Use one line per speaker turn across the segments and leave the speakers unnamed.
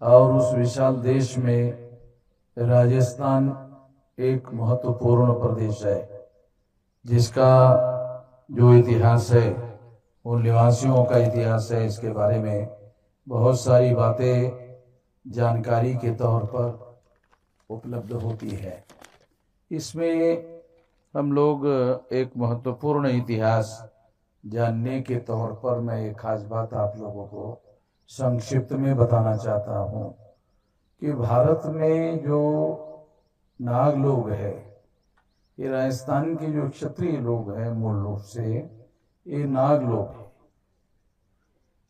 और उस विशाल देश में राजस्थान एक महत्वपूर्ण प्रदेश है, जिसका जो इतिहास है, उन निवासियों का इतिहास है, इसके बारे में बहुत सारी बातें जानकारी के तौर पर उपलब्ध होती है। इसमें हम लोग एक महत्वपूर्ण इतिहास जानने के तौर पर मैं एक खास बात आप लोगों को संक्षिप्त में बताना चाहता हूँ कि भारत में जो नाग लोग हैं, ये राजस्थान के जो क्षत्रिय लोग हैं, मूल रूप से ये नाग लोग हैं।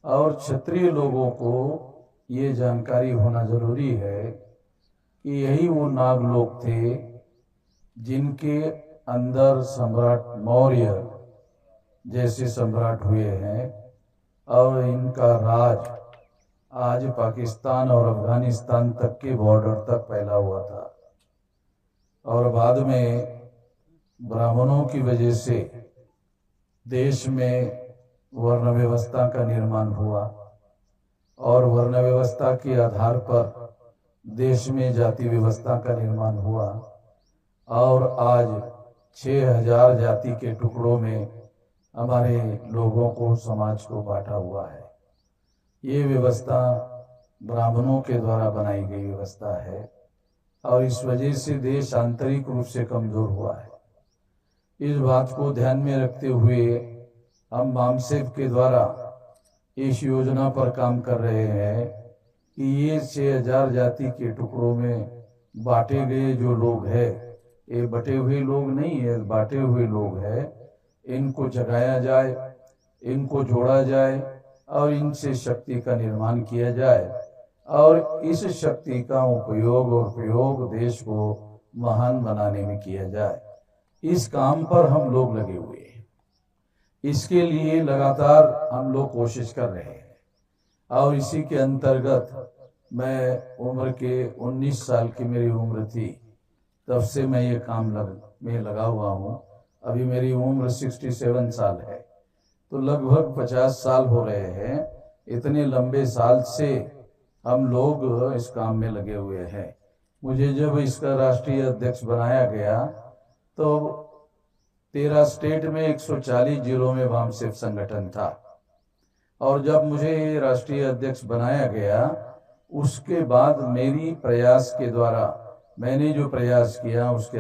और क्षत्रिय लोगों को ये जानकारी होना जरूरी है कि यही वो नाग लोग थे जिनके अंदर सम्राट मौर्य जैसे सम्राट हुए हैं, और इनका राज आज पाकिस्तान और अफगानिस्तान तक के बॉर्डर तक फैला हुआ था। और बाद में ब्राह्मणों की वजह से देश में वर्ण व्यवस्था का निर्माण हुआ, और वर्ण व्यवस्था के आधार पर देश में जाति व्यवस्था का निर्माण हुआ, और आज 6000 जाति के टुकड़ों में हमारे लोगों को, समाज को बांटा हुआ है। ये व्यवस्था ब्राह्मणों के द्वारा बनाई गई व्यवस्था है, और इस वजह से देश आंतरिक रूप से कमजोर हुआ है। इस बात को ध्यान में रखते हुए हम बामसेफ के द्वारा इस योजना पर काम कर रहे हैं कि ये 6000 जाति के टुकड़ों में बांटे गए जो लोग हैं, ये बटे हुए लोग नहीं है, बांटे हुए लोग हैं। इनको जगाया जाए, इनको जोड़ा जाए, और इनसे शक्ति का निर्माण किया जाए, और इस शक्ति का उपयोग और प्रयोग देश को महान बनाने में किया जाए। इस काम पर हम लोग लगे हुए हैं। इसके लिए लगातार हम लोग कोशिश कर रहे हैं, और इसी के अंतर्गत मैं उम्र के 19 साल की मेरी उम्र थी, तब से मैं ये काम में लगा हुआ हूँ। अभी मेरी उम्र 67 साल है, तो लगभग 50 साल हो रहे हैं। इतने लंबे साल से हम लोग इस काम में लगे हुए हैं। मुझे जब इसका राष्ट्रीय अध्यक्ष बनाया गया तो 13 स्टेट में 140 जिलों में बामसेफ संगठन था, और जब मुझे राष्ट्रीय अध्यक्ष बनाया गया उसके बाद मेरी प्रयास के द्वारा मैंने जो प्रयास किया उसके